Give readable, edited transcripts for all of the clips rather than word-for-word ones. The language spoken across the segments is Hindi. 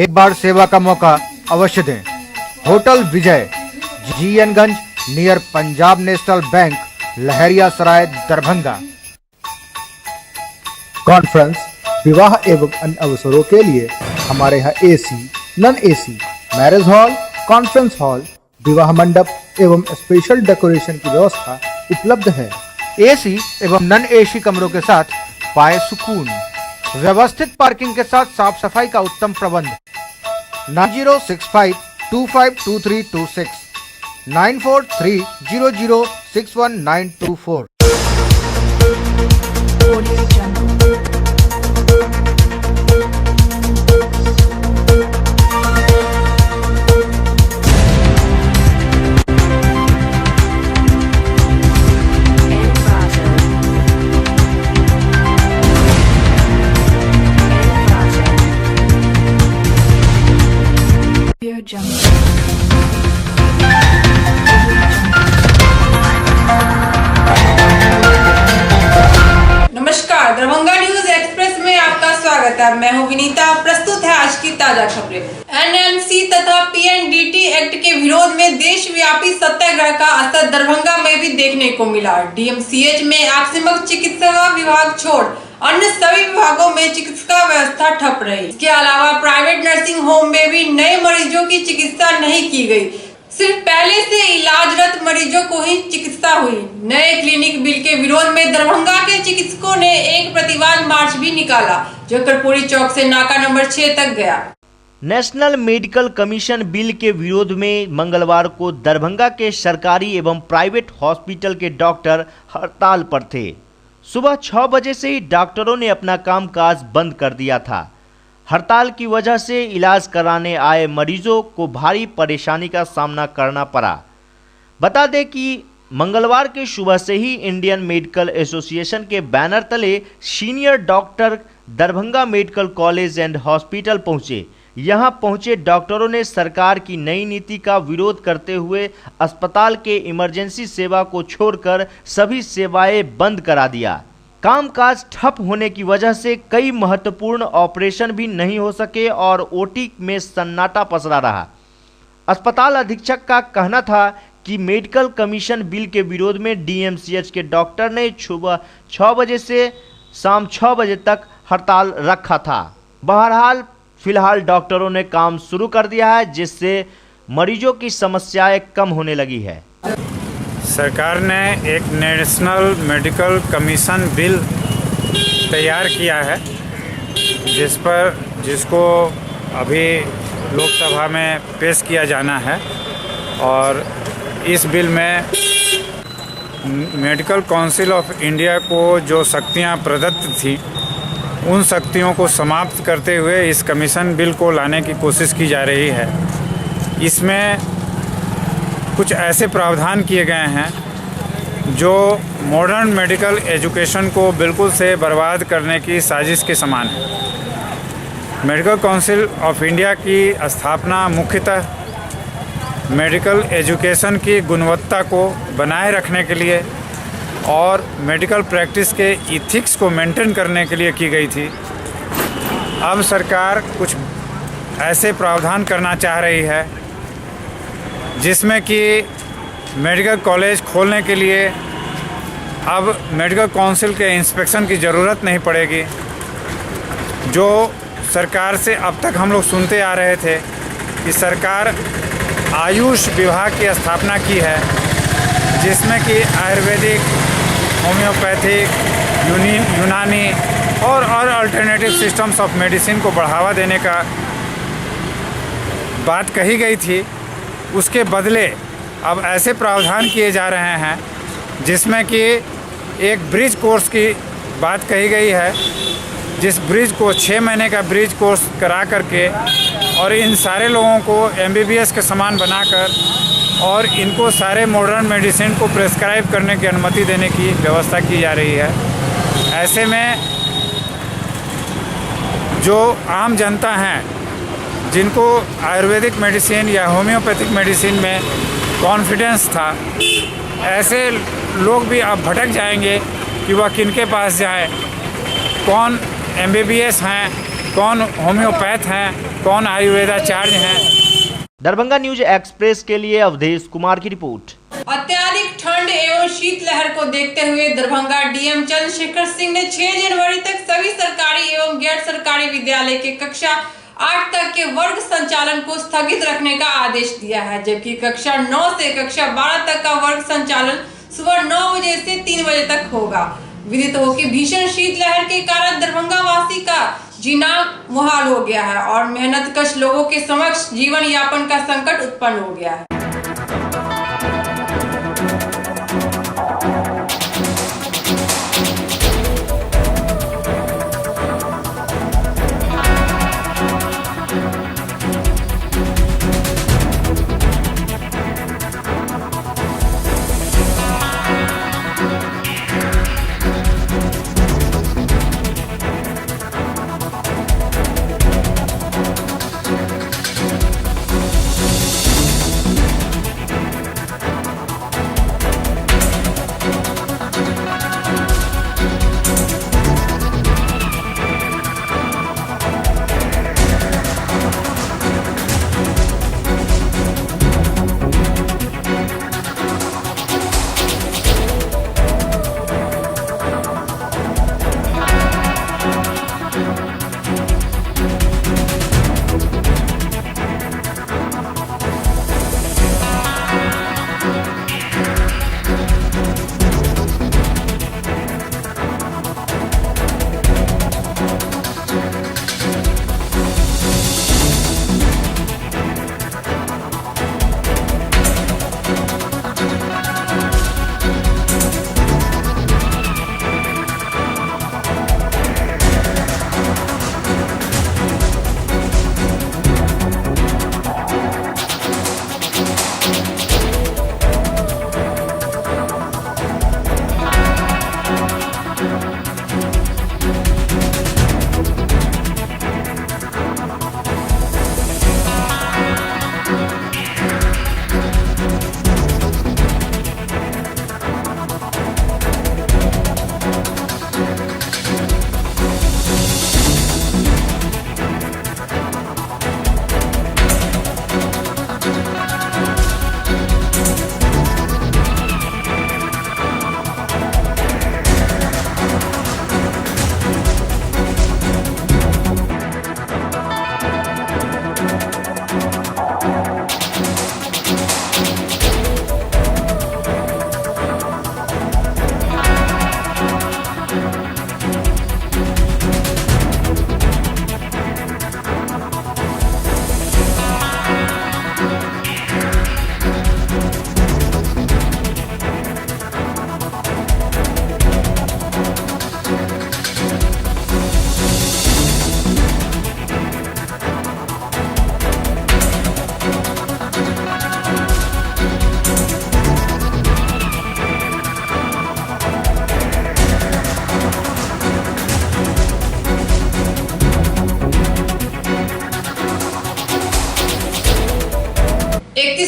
एक बार सेवा का मौका अवश्य दें। होटल विजय, जीएनगंज, near Punjab national bank, Laheriasarai, Darbhanga. Conference, विवाह एवं अन्य अवसरों के लिए हमारे यहाँ AC, non AC, marriage hall, conference hall, विवाह मंडप एवं स्पेशल डेकोरेशन की व्यवस्था उपलब्ध है। एसी एवं नॉन एसी कमरों के साथ पाए सुकून। व्यवस्थित पार्किंग के साथ साफ सफाई का उत्तम प्रबंध। 9065252326, 9430061924। नमस्कार, दरभंगा न्यूज एक्सप्रेस में आपका स्वागत है। मैं हूं विनीता। प्रस्तुत है आज की ताजा खबरें। एनएमसी तथा पीएनडीटी एक्ट के विरोध में देशव्यापी सत्याग्रह का असर दरभंगा में भी देखने को मिला। डीएमसीएच में आकस्मिक चिकित्सा विभाग छोड़ अन्य सभी विभागों में चिकित्सा व्यवस्था ठप रही। इसके अलावा प्राइवेट नर्सिंग होम में भी नए मरीजों की चिकित्सा नहीं की गई। सिर्फ पहले से इलाजरत मरीजों को ही चिकित्सा हुई। नए क्लिनिक बिल के विरोध में दरभंगा के चिकित्सकों ने एक प्रतिवाद मार्च भी निकाला, जो कर्पूरी चौक से नाका नंबर 6 तक गया। नेशनल मेडिकल कमीशन बिल के विरोध में मंगलवार को दरभंगा के सरकारी एवं प्राइवेट हॉस्पिटल के डॉक्टर हड़ताल पर थे। सुबह 6 बजे से ही डॉक्टरों ने अपना कामकाज बंद कर दिया था। हड़ताल की वजह से इलाज कराने आए मरीजों को भारी परेशानी का सामना करना पड़ा। बता दें कि मंगलवार के सुबह से ही इंडियन मेडिकल एसोसिएशन के बैनर तले senior doctor Darbhanga medical college and hospital पहुंचे। यहां पहुंचे डॉक्टरों ने सरकार की नई नीति का विरोध करते हुए अस्पताल के इमरजेंसी सेवा को छोड़कर सभी सेवाएं बंद करा दिया। कामकाज ठप होने की वजह से कई महत्वपूर्ण ऑपरेशन भी नहीं हो सके और ओटी में सन्नाटा पसरा रहा। अस्पताल अधीक्षक का कहना था कि मेडिकल कमीशन बिल के विरोध में डीएमसीएच के डॉक्टर ने सुबह 6 बजे से शाम 6 बजे तक हड़ताल रखा था। बहरहाल फिलहाल डॉक्टरों ने काम शुरू कर दिया है, जिससे मरीजों की समस्याएं कम होने लगी है। सरकार ने एक नेशनल मेडिकल कमीशन बिल तैयार किया है, जिसको अभी लोकसभा में पेश किया जाना है। और इस बिल में मेडिकल काउंसिल ऑफ इंडिया को जो शक्तियां प्रदत्त थी, उन शक्तियों को समाप्त करते हुए इस कमीशन बिल को लाने की कोशिश की जा रही है। इसमें कुछ ऐसे प्रावधान किए गए हैं जो मॉडर्न मेडिकल एजुकेशन को बिल्कुल से बर्बाद करने की साजिश के समान है। मेडिकल काउंसिल ऑफ इंडिया की स्थापना मुख्यतः मेडिकल एजुकेशन की गुणवत्ता को बनाए रखने के लिए और मेडिकल प्रैक्टिस के इथिक्स को मेंटेन करने के लिए की गई थी। अब सरकार कुछ ऐसे प्रावधान करना चाह रही है जिसमें कि मेडिकल कॉलेज खोलने के लिए अब मेडिकल काउंसिल के इंस्पेक्शन की ज़रूरत नहीं पड़ेगी। जो सरकार से अब तक हम लोग सुनते आ रहे थे कि सरकार आयुष विभाग की स्थापना की है, जिसमें कि आयुर्वेदिक, होम्योपैथिक, यूनानी और अल्टरनेटिव सिस्टम्स ऑफ मेडिसिन को बढ़ावा देने का बात कही गई थी। उसके बदले अब ऐसे प्रावधान किए जा रहे हैं जिसमें कि एक ब्रिज कोर्स की बात कही गई है, जिस ब्रिज को 6 महीने का ब्रिज कोर्स करा करके और इन सारे लोगों को एमबीबीएस के समान बनाकर और इनको सारे मॉडर्न मेडिसिन को प्रेस्क्राइब करने की अनुमति देने की व्यवस्था की जा रही है। ऐसे में जो आम जनता हैं, जिनको आयुर्वेदिक मेडिसिन या होम्योपैथिक मेडिसिन में कॉन्फिडेंस था, ऐसे लोग भी अब भटक जाएंगे कि वह किनके पास जाए, कौन एमबीबीएस हैं कौन होम्योपैथ हैं, कौन आयुर्वेदाचार्य हैं। दरभंगा न्यूज एक्सप्रेस के लिए अवधेश कुमार की रिपोर्ट। अत्यधिक ठंड एवं शीतलहर को देखते हुए दरभंगा डीएम चंद्रशेखर सिंह ने 6 जनवरी तक सभी सरकारी एवं गैर सरकारी विद्यालय के कक्षा 8 तक के वर्ग संचालन को स्थगित रखने का आदेश दिया है, जबकि कक्षा 9 से कक्षा 12 तक का वर्ग संचालन सुबह 9 बजे से 3 बजे तक होगा। विदित हो कि भीषण शीतलहर के कारण दरभंगा वासी का जीना मुहाल हो गया है और मेहनतकश लोगों के समक्ष जीवन यापन का संकट उत्पन्न हो गया है।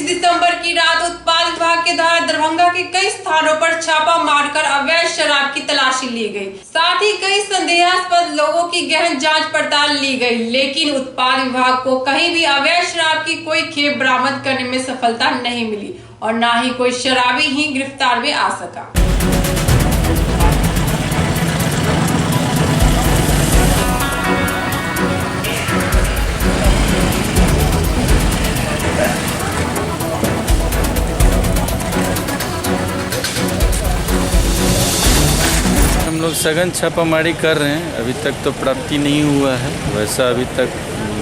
दिसंबर की रात उत्पाद विभाग के द्वारा दरभंगा के कई स्थानों पर छापा मारकर अवैध शराब की तलाशी ली गई। साथ ही कई संदेहास्पद लोगों की गहन जांच पड़ताल ली गई, लेकिन उत्पाद विभाग को कहीं भी अवैध शराब की कोई खेप बरामद करने में सफलता नहीं मिली और न ही कोई शराबी ही गिरफ्तार में आ सका। हम लोग सघन छापामारी कर रहे हैं, अभी तक तो प्राप्ति नहीं हुआ है, वैसा अभी तक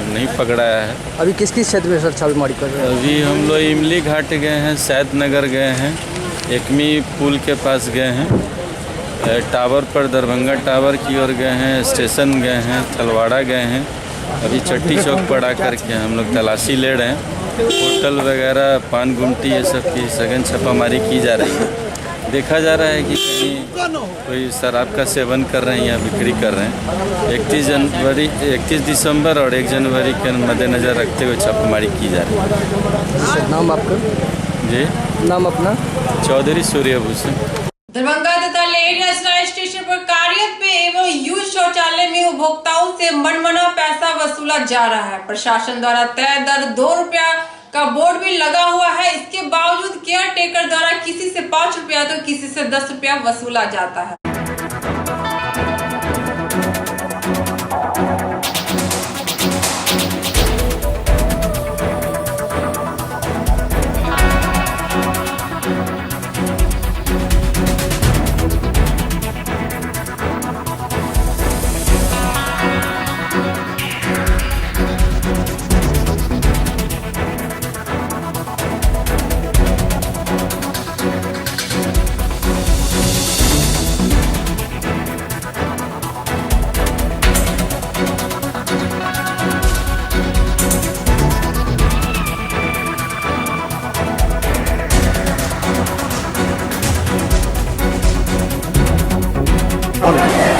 नहीं पकड़ाया है। अभी किस किस क्षेत्र में सर छापेमारी कर रहे हैं? अभी हम लोग इमली घाट गए हैं, सैद नगर गए हैं, एकमी पुल के पास गए हैं, टावर पर दरभंगा टावर की ओर गए हैं, स्टेशन गए हैं, तलवाड़ा गए हैं। अभी चट्टी चौक पर आ करके हम लोग तलाशी ले रहे हैं। होटल वगैरह, पान गुमटी, ये सब की सघन छापामारी की जा रही है। देखा जा रहा है कि कहीं कोई शराब का सेवन कर रहे हैं या बिक्री कर रहे हैं। 31 दिसंबर और 1 जनवरी के मद्देनज़र रखते हुए छापेमारी की जा रही है। नाम आपका? जी, नाम अपना? चौधरी सूर्यभूषण। दरभंगा तथा लहेरिया सराय स्टेशन पर कार्यरत पे एवं यूज शौचालय में उपभोक्ताओं से मनमाना पैसा वसूला जा रहा है। प्रशासन द्वारा तय दर 2 रुपया का बोर्ड भी लगा हुआ है। इसके बावजूद केयर टेकर द्वारा किसी से 5 रुपया तो किसी से 10 रुपया वसूला जाता है।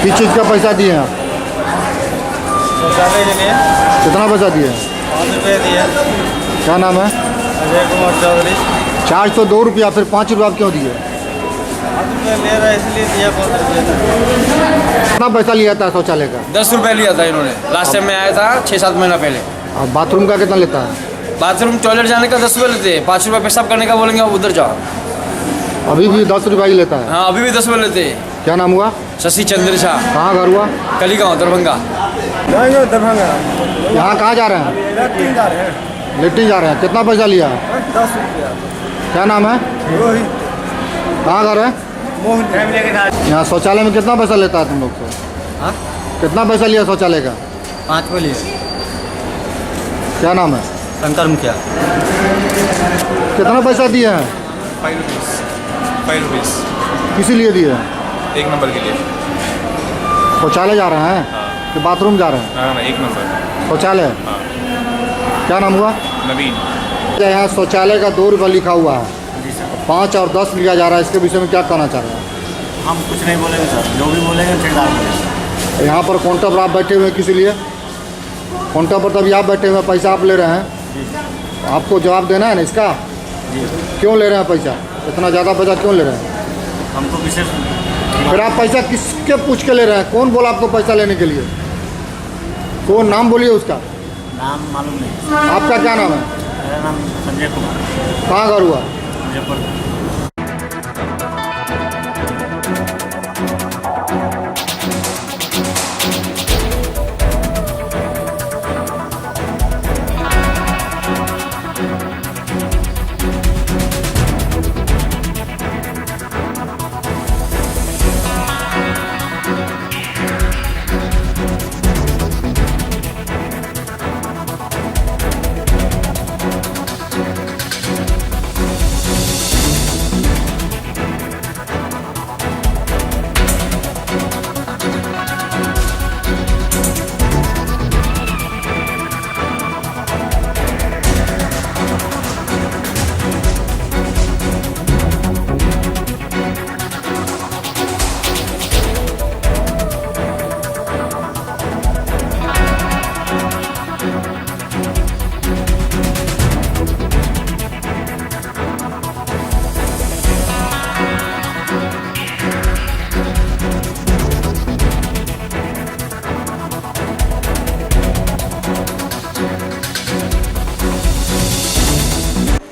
किस चीज़ का पैसा दिए आप? शौचालय के लिए कितना पैसा दिए? 5 रुपये दिए। क्या नाम है? अजय कुमार चौधरी। चार्ज तो 2 रुपया, फिर 5 रुपया आप क्यों दिए? 5 रुपये ले रहा है इसलिए दिया 5 रुपये। कितना पैसा लिया था शौचालय का? 10 रुपये लिया था इन्होंने। लास्ट टाइम में आया था 6-7 महीना पहले। और बाथरूम का कितना लेता है? बाथरूम टॉयलेट जाने का 10 रुपये लेते हैं। 5 रुपये पेशाब करने का बोलेंगे आप उधर जाओ। अभी भी 10 रुपया ही लेता है? हाँ अभी भी 10 रुपये लेते हैं। क्या नाम हुआ? शशि चंद्र शाह। कहाँ घर हुआ? कलीगांव दरभंगा। दरभंगा। यहाँ कहाँ जा रहे हैं? लैट्रिन जा रहे हैं। लिफ्टिंग जा रहे हैं। कितना पैसा लिया? 10 रुपया। क्या नाम है? रोहित। कहाँ घर है? मोहन। यहाँ शौचालय में कितना पैसा लेता है तुम लोग से? हाँ? कितना पैसा लिया शौचालय का? 5 रुपये लिए। क्या नाम है? शंकर मुखिया। कितना पैसा दिए हैं? 5 रुपीज़ किसी लिए दिए हैं? 1 नंबर के लिए। शौचालय जा रहे हैं कि बाथरूम जा रहे हैं? हाँ 1 नंबर। शौचालय। हाँ। क्या नाम हुआ? नवीन। यहाँ शौचालय का 2 रुपया लिखा हुआ है, 5 और 10 लिया जा रहा है। इसके विषय में क्या कहना चाह रहे हैं? हम कुछ नहीं बोलेंगे सर, जो भी बोलेंगे ठेकेदार बोलेंगे। यहाँ पर काउंटर पर आप बैठे हुए हैं किसी लिए? काउंटर पर तभी आप बैठे हुए हैं, पैसा आप ले रहे हैं, आपको जवाब देना है ना इसका। क्यों ले रहे हैं पैसा? इतना ज़्यादा पैसा क्यों ले रहे हैं? हमको विशेष फिर आप पैसा किसके पूछ के ले रहे हैं? कौन बोला आपको पैसा लेने के लिए? कौन? नाम बोलिए उसका। नाम मालूम नहीं। आपका क्या नाम है? मेरा नाम संजय कुमार। कहाँ घर हुआ? मुजफ्फरपुर।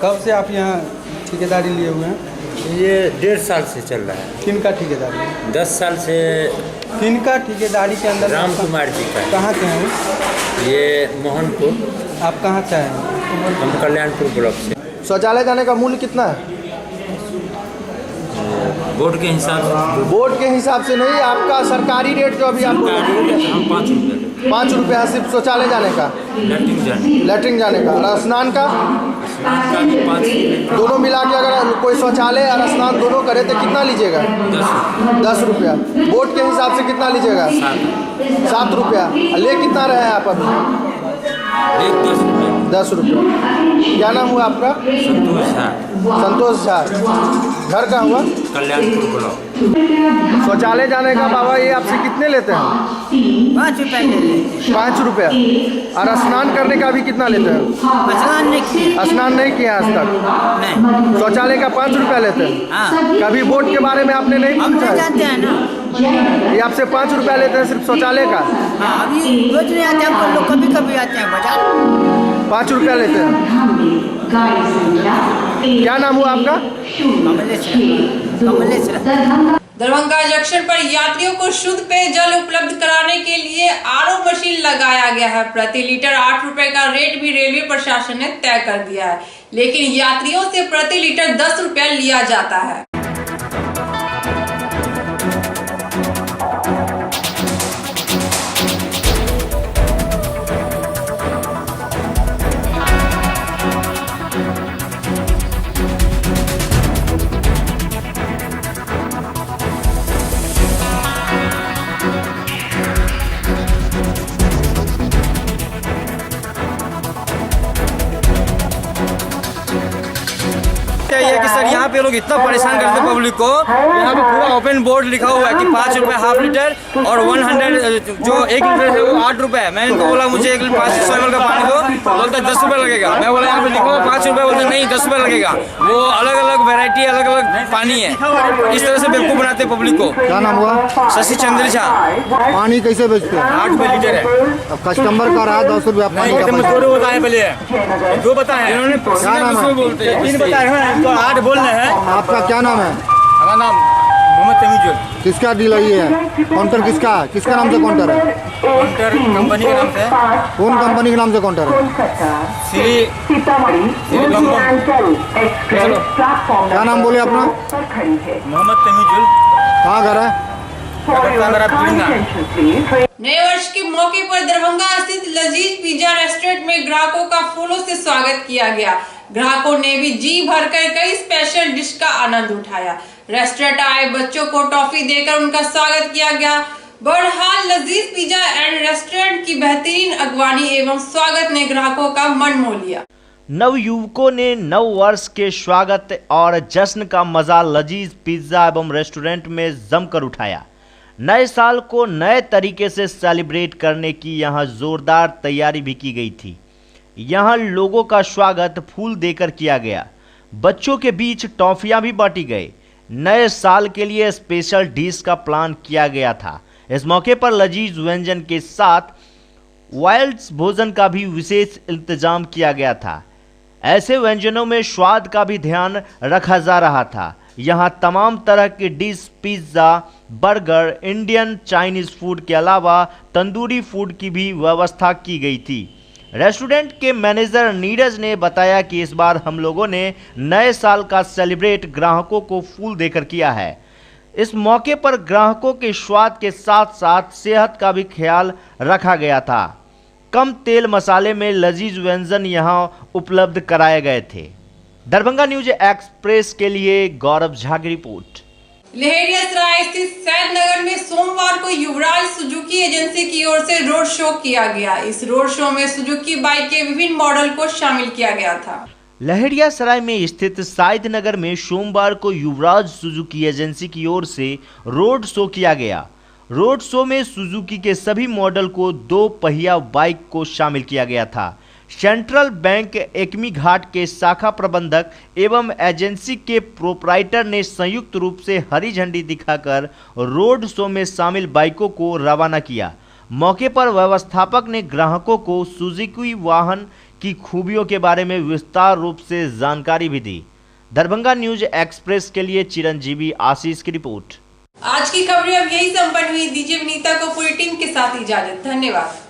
कब से आप यहाँ ठेकेदारी लिए हुए हैं? ये 1.5 साल से चल रहा है। किन का ठेकेदारी? 10 साल से किन का ठेकेदारी के अंदर? राम कुमार जी का। कहाँ के हैं? ये मोहनपुर। आप कहाँ से आए हैं? हम कल्याणपुर ब्लॉक से। शौचालय जाने का मूल्य कितना है? बोर्ड के हिसाब से। बोर्ड के हिसाब से नहीं, आपका सरकारी रेट जो अभी आपको हम 5 रुपये। 5 रुपया सिर्फ शौचालय जाने का, लैट्रिन जाने का। और स्नान का? स्नान का भी 5 रुपये। दोनों मिला के अगर कोई शौचालय और स्नान दोनों करे तो कितना लीजिएगा? 10 रुपया। बोर्ड के हिसाब से कितना लीजिएगा? 7 रुपया। ले कितना रहे हैं आप अभी? 10 रुपये। 10 रुपया। क्या नाम हुआ आपका? संतोष झा। संतोष झा। घर का हुआ कल्याणपुर ब्लॉक। शौचालय जाने का बाबा ये आपसे कितने लेते हैं? 5 रुपये ले लेते 5 रुपया। और स्नान करने का भी कितना लेते हैं? स्नान नहीं किए स्नान नहीं किया आज तक? नहीं। शौचालय का 5 रुपया लेते हैं। हाँ। कभी बोर्ड के बारे में आपने नहीं हम पूछा नहीं है? जानते हैं ना। ये आपसे 5 रुपया लेते हैं सिर्फ शौचालय का? हाँ, अभी रोज नहीं आते हैं, लोग कभी कभी आते हैं बाजार। 5 रुपया लेते हैं। क्या नाम हुआ आपका? कमलेश। दरभंगा जंक्शन पर यात्रियों को शुद्ध पेयजल उपलब्ध कराने के लिए आरओ मशीन लगाया गया है। प्रति लीटर 8 रुपए का रेट भी रेलवे प्रशासन ने तय कर दिया है, लेकिन यात्रियों से प्रति लीटर 10 रुपया लिया जाता है। ये कि सर यहाँ पे लोग इतना परेशान करते हैं पब्लिक को। यहाँ पे पूरा ओपन बोर्ड लिखा हुआ है कि 5 रुपए हाफ लीटर और 100 जो 1 लीटर है वो 8 रुपए। मैं इनको बोला मुझे 1 लीटर 500 ml का पानी दो, बोलते 10 रुपए लगेगा। मैं बोला यहाँ पे लिखा हुआ 5 रुपए, बोलते नहीं 10 रुपए लगेगा। वो अलग अलग वेरायटी अलग अलग पानी है, इस तरह से बेवकूफ बनाते हैं पब्लिक को। क्या नाम हुआ? शशि चंद्र झा। पानी कैसे बेचते हैं? 8 रुपए लीटर है। अब कस्टमर का रहा 10 रुपया पानी का पैसा। बताए पहले दो बताए इन्होंने, क्या नाम है? बोलते हैं 3 बताए हैं, इनको 8 बोल रहे हैं। आपका क्या नाम है? हमारा नाम मोहम्मद तमीजुल। किसका डीलर ये है? काउंटर किसका है? किसका नाम से काउंटर है? काउंटर कंपनी के नाम से। कौन कंपनी के नाम से काउंटर है? क्या नाम बोले अपना? मोहम्मद तमीजुल। कहाँ घर है? नए वर्ष के मौके पर दरभंगा स्थित लजीज पिज्जा रेस्टोरेंट में ग्राहकों का फूलों से स्वागत किया गया। ग्राहकों ने भी जी भरकर कई स्पेशल डिश का आनंद उठाया। रेस्टोरेंट आए बच्चों को टॉफी देकर उनका स्वागत किया गया। बहरहाल लजीज पिज्जा एंड रेस्टोरेंट की बेहतरीन अगवानी एवं स्वागत ने ग्राहकों का मन मोह लिया। नवयुवकों ने नव वर्ष के स्वागत और जश्न का मजा लजीज पिज्जा एवं रेस्टोरेंट में जमकर उठाया। नए साल को नए तरीके से सेलिब्रेट करने की यहां जोरदार तैयारी भी की गई थी। यहां लोगों का स्वागत फूल देकर किया गया। बच्चों के बीच टॉफियां भी बांटी गई। नए साल के लिए स्पेशल डिश का प्लान किया गया था। इस मौके पर लजीज व्यंजन के साथ वाइल्ड भोजन का भी विशेष इंतजाम किया गया था। ऐसे व्यंजनों में स्वाद का भी ध्यान रखा जा रहा था। यहाँ तमाम तरह की dish, pizza, burger, Indian, Chinese food के अलावा तंदूरी फूड की भी व्यवस्था की गई थी। रेस्टोरेंट के मैनेजर नीरज ने बताया कि इस बार हम लोगों ने नए साल का सेलिब्रेट ग्राहकों को फूल देकर किया है। इस मौके पर ग्राहकों के स्वाद के साथ साथ सेहत का भी ख्याल रखा गया था। कम तेल मसाले में लजीज व्यंजन यहां उपलब्ध कराए गए थे। दरभंगा न्यूज एक्सप्रेस के लिए गौरव झा की रिपोर्ट। लहेरियासराय स्थित सैद नगर में सोमवार को युवराज सुजुकी एजेंसी की ओर से रोड शो किया गया। इस रोड शो में सुजुकी बाइक के विभिन्न मॉडल को शामिल किया गया था। लहेरियासराय में स्थित सैद नगर में सोमवार को युवराज सुजुकी एजेंसी की ओर से रोड शो किया गया। रोड शो में सुजुकी के सभी मॉडल को 2 पहिया बाइक को शामिल किया गया था। सेंट्रल बैंक एकमी घाट के शाखा प्रबंधक एवं एजेंसी के प्रोपराइटर ने संयुक्त रूप से हरी झंडी दिखाकर रोड शो में शामिल बाइकों को रवाना किया। मौके पर व्यवस्थापक ने ग्राहकों को सुजुकी वाहन की खूबियों के बारे में विस्तार रूप से जानकारी भी दी। दरभंगा न्यूज एक्सप्रेस के लिए चिरंजीवी आशीष की रिपोर्ट। आज की खबरें अब यही संपन्न हुई। दीजिए विनीता को पूरी टीम के साथ इजाजत। धन्यवाद।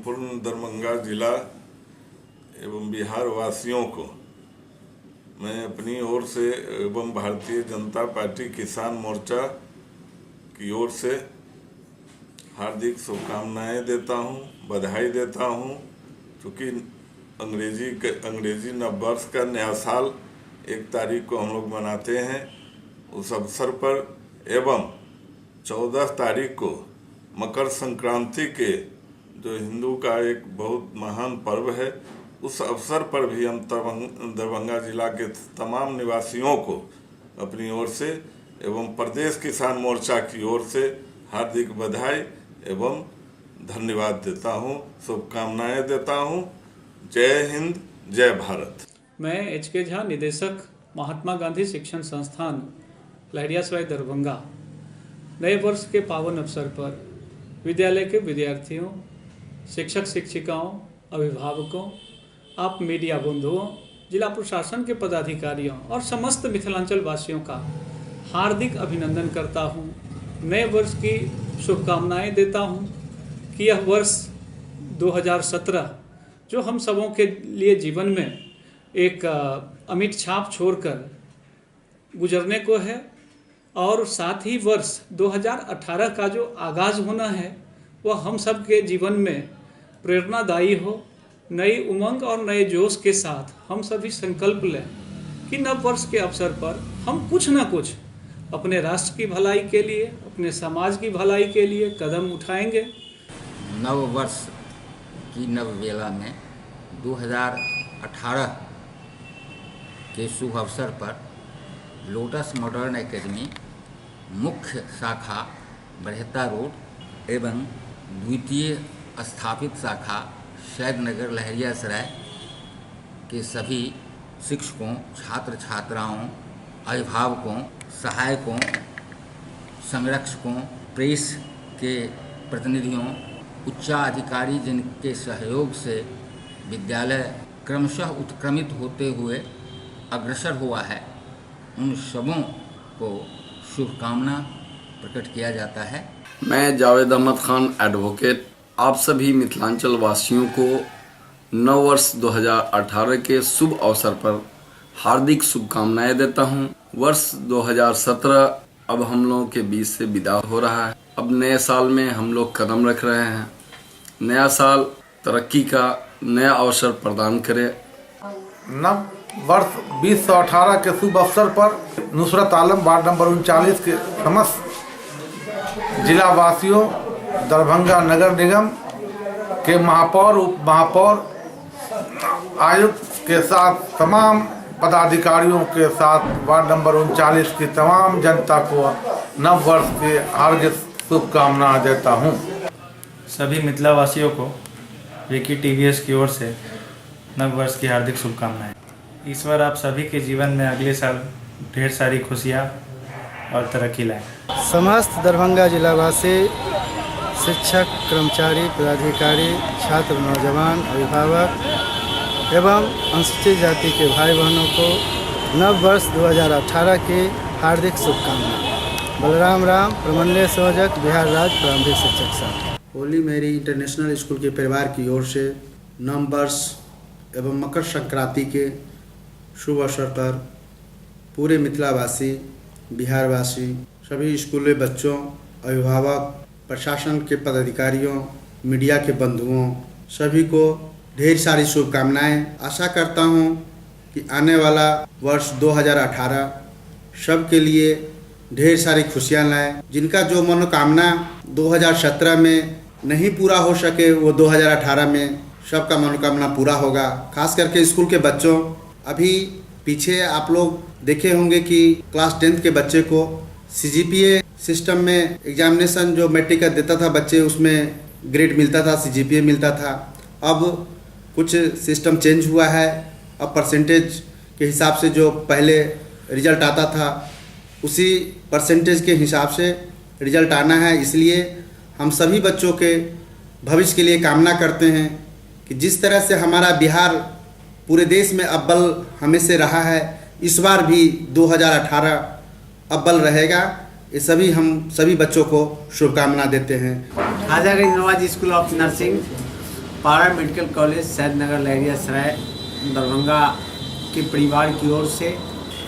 संपूर्ण दरभंगा जिला एवं बिहार वासियों को मैं अपनी ओर से एवं भारतीय जनता पार्टी किसान मोर्चा की ओर से हार्दिक शुभकामनाएं देता हूं, बधाई देता हूं। क्योंकि अंग्रेजी नववर्ष का नया साल 1 तारीख को हम लोग मनाते हैं। उस अवसर पर एवं 14 तारीख को मकर संक्रांति के जो हिंदू का एक बहुत महान पर्व है, उस अवसर पर भी हम दरभंगा जिला के तमाम निवासियों को अपनी ओर से एवं प्रदेश किसान मोर्चा की ओर से हार्दिक बधाई एवं धन्यवाद देता हूं, शुभकामनाएं देता हूं। जय हिंद, जय भारत। मैं HK झा, निदेशक महात्मा गांधी शिक्षण संस्थान लहरियासराय दरभंगा, नए वर्ष के पावन अवसर पर विद्यालय के विद्यार्थियों, शिक्षक शिक्षिकाओं, अभिभावकों, आप मीडिया बंधुओं, जिला प्रशासन के पदाधिकारियों और समस्त मिथिलांचल वासियों का हार्दिक अभिनंदन करता हूं। नए वर्ष की शुभकामनाएं देता हूं कि यह वर्ष 2017 जो हम सबों के लिए जीवन में एक अमिट छाप छोड़कर गुजरने को है, और साथ ही वर्ष 2018 का जो आगाज़ होना है वह हम सब के जीवन में प्रेरणादायी हो। नई उमंग और नए जोश के साथ हम सभी संकल्प लें कि नव वर्ष के अवसर पर हम कुछ न कुछ अपने राष्ट्र की भलाई के लिए, अपने समाज की भलाई के लिए कदम उठाएंगे। नव वर्ष की नववेला में 2018 के शुभ अवसर पर लोटस मॉडर्न एकेडमी मुख्य शाखा बरहेता रोड एवं द्वितीय स्थापित शाखा सैद नगर लहरियासराय के सभी शिक्षकों, छात्र छात्राओं, अभिभावकों, सहायकों, संरक्षकों, प्रेस के प्रतिनिधियों, उच्चाधिकारी जिनके सहयोग से विद्यालय क्रमशः उत्क्रमित होते हुए अग्रसर हुआ है, उन सबों को शुभकामना प्रकट किया जाता है। मैं जावेद अहमद खान एडवोकेट आप सभी मिथिलांचल वासियों को नव वर्ष 2018 के शुभ अवसर पर हार्दिक शुभकामनाएं देता हूं। वर्ष 2017 अब हम लोगों के बीच से विदा हो रहा है। अब नए साल में हम लोग कदम रख रहे हैं। नया साल तरक्की का नया अवसर प्रदान करे। नव वर्ष 2018 के शुभ अवसर पर नुसरत आलम वार्ड नंबर 39 के समस्त जिला वासियों, दरभंगा नगर निगम के महापौर, उप महापौर, आयुक्त के साथ तमाम पदाधिकारियों के साथ वार्ड नंबर 39 की तमाम जनता को नव वर्ष की हार्दिक शुभकामनाएं देता हूं। सभी मिथिला वासियों को विकी TVS की ओर से नव वर्ष की हार्दिक शुभकामनाएं। ईश्वर आप सभी के जीवन में अगले साल ढेर सारी खुशियाँ और तरक्की लाएं। समस्त दरभंगा जिलावासी, शिक्षक, कर्मचारी, पदाधिकारी, छात्र, नौजवान, अभिभावक एवं अनुसूचित जाति के भाई बहनों को नव वर्ष 2018 की हार्दिक शुभकामनाएं। बलराम राम, प्रमंडलीय संयोजक, बिहार राज्य प्रारंभिक शिक्षक संघ। होली मेरी इंटरनेशनल स्कूल के परिवार की ओर से नव वर्ष एवं मकर संक्रांति के शुभ अवसर पर पूरे मिथिलावासी, बिहारवासी, सभी स्कूली बच्चों, अभिभावक, प्रशासन के पदाधिकारियों, मीडिया के बंधुओं, सभी को ढेर सारी शुभकामनाएं। आशा करता हूं कि आने वाला वर्ष 2018 सब के लिए ढेर सारी खुशियां लाए। जिनका जो मनोकामना 2017 में नहीं पूरा हो सके वो 2018 में सबका मनोकामना पूरा होगा। खास करके स्कूल के बच्चों, अभी पीछे आप लोग देखे होंगे कि क्लास 10th के बच्चे को CGPA सिस्टम में एग्जामिनेशन जो मैट्रिक का देता था बच्चे, उसमें ग्रेड मिलता था, CGPA मिलता था। अब कुछ सिस्टम चेंज हुआ है। अब परसेंटेज के हिसाब से जो पहले रिजल्ट आता था उसी परसेंटेज के हिसाब से रिजल्ट आना है। इसलिए हम सभी बच्चों के भविष्य के लिए कामना करते हैं कि जिस तरह से हमारा बिहार पूरे देश में अव्वल हमेशा रहा है, इस बार भी 2018 अव्वल रहेगा। ये हम सभी बच्चों को शुभकामना देते हैं। खाजा गंज नवाज स्कूल ऑफ नर्सिंग पारा मेडिकल कॉलेज सैदनगर लहरियासराय दरभंगा के परिवार की ओर से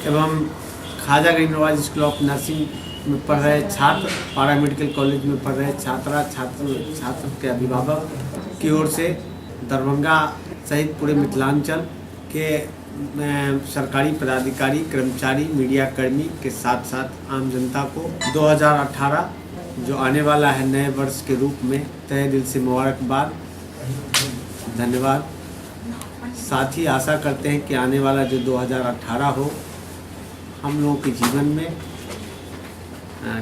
एवं ख्वाजा गरीब नवाज स्कूल ऑफ नर्सिंग में पढ़ रहे छात्र, पारा मेडिकल कॉलेज में पढ़ रहे छात्र के अभिभावक की ओर से दरभंगा सहित पूरे मिथिलांचल के सरकारी पदाधिकारी, कर्मचारी, मीडिया कर्मी के साथ साथ आम जनता को 2018 जो आने वाला है नए वर्ष के रूप में तहे दिल से मुबारकबाद, धन्यवाद। साथ ही आशा करते हैं कि आने वाला जो 2018 हो हम लोगों के जीवन में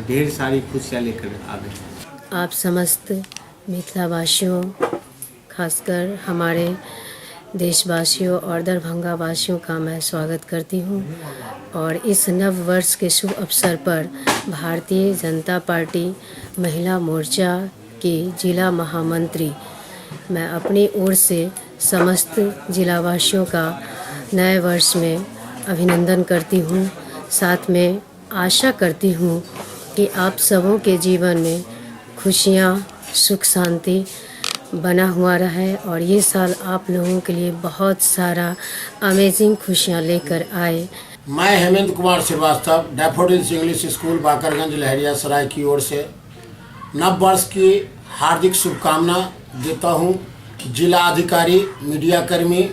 ढेर सारी खुशियाँ लेकर आवे। आप समस्त मिथिलावासियों, खासकर हमारे देशवासियों और दरभंगा वासियों का मैं स्वागत करती हूँ और इस नव वर्ष के शुभ अवसर पर भारतीय जनता पार्टी महिला मोर्चा की जिला महामंत्री मैं अपनी ओर से समस्त जिलावासियों का नए वर्ष में अभिनंदन करती हूँ। साथ में आशा करती हूँ कि आप सबों के जीवन में खुशियाँ, सुख शांति बना हुआ रहे और ये साल आप लोगों के लिए बहुत सारा अमेजिंग खुशियाँ लेकर आए। मैं Hemant Kumar Srivastava Daffodils English School Bakarganj Laheriasarai की ओर से नव वर्ष की हार्दिक शुभकामना देता हूँ। जिला अधिकारी, मीडिया कर्मी,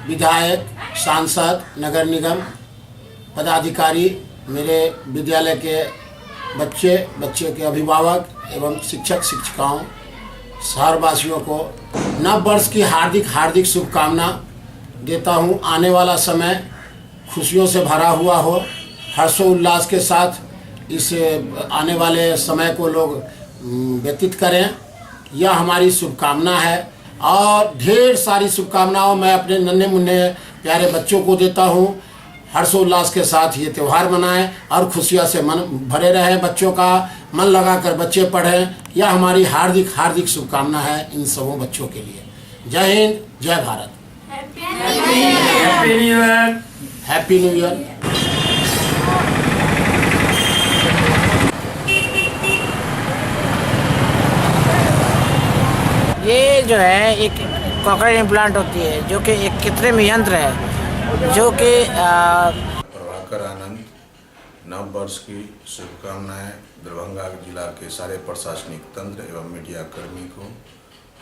विधायक, सांसद, नगर निगम पदाधिकारी, मेरे विद्यालय के बच्चे के अभिभावक एवं शिक्षक शिक्षिकाओं, शहरवासियों को नव वर्ष की हार्दिक शुभकामना देता हूं। आने वाला समय खुशियों से भरा हुआ हो, हर्षोल्लास के साथ इस आने वाले समय को लोग व्यतीत करें, यह हमारी शुभकामना है। और ढेर सारी शुभकामनाओं मैं अपने नन्हे मुन्ने प्यारे बच्चों को देता हूं। हर्षोल्लास के साथ ये त्यौहार मनाएं और खुशियां से मन भरे रहें, बच्चों का मन लगाकर बच्चे पढ़ें, यह हमारी हार्दिक शुभकामना है इन सबों बच्चों के लिए। जय हिंद, जय Bharat, happy new year, happy new year. ये जो है एक कॉकरेज इम्प्लांट होती है जो कि एक कृत्रिम यंत्र है जो कि प्रभाकर आनंद, नव वर्ष की शुभकामनाएं दरभंगा जिला के सारे प्रशासनिक तंत्र एवं मीडिया कर्मी को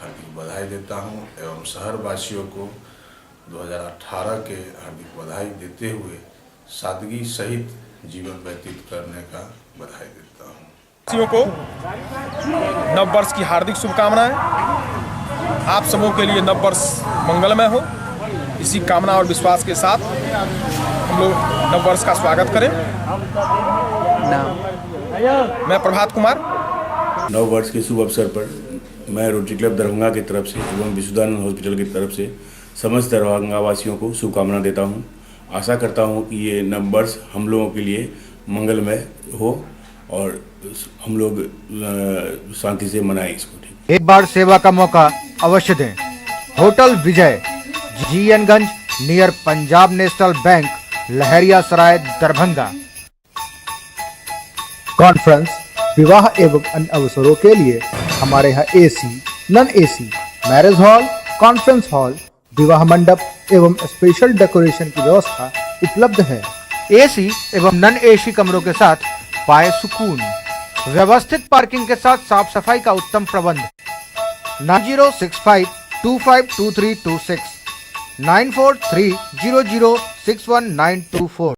हार्दिक बधाई देता हूं एवं शहरवासियों को 2018 के हार्दिक बधाई देते हुए सादगी सहित जीवन व्यतीत करने का बधाई देता हूं। वासियों को नव वर्ष की हार्दिक शुभकामनाएं। आप सबों के लिए नव वर्ष मंगलमय हो, इसी कामना और विश्वास के साथ हम लोग नव वर्ष का स्वागत करें। मैं प्रभात कुमार। नव वर्ष के शुभ अवसर पर मैं रोटरी क्लब दरभंगा की तरफ से एवं विशुद्धानंद हॉस्पिटल की तरफ से समस्त दरभंगा वासियों को शुभकामना देता हूं। आशा करता हूं कि ये नव वर्ष हम लोगों के लिए मंगलमय हो और हम लोग शांति से मनाएं इसको। एक बार सेवा का मौका अवश्य दें। होटल विजय, GN गंज, near Punjab national bank, Laheriasarai, Darbhanga. Conference, विवाह एवं अन्य अवसरों के लिए हमारे यहाँ AC, non AC, marriage hall, conference hall, विवाह मंडप एवं स्पेशल डेकोरेशन की व्यवस्था उपलब्ध है। AC एवं नॉन AC कमरों के साथ पाए सुकून, व्यवस्थित पार्किंग के साथ साफ सफाई का उत्तम प्रबंध। 9065252326 9430061924।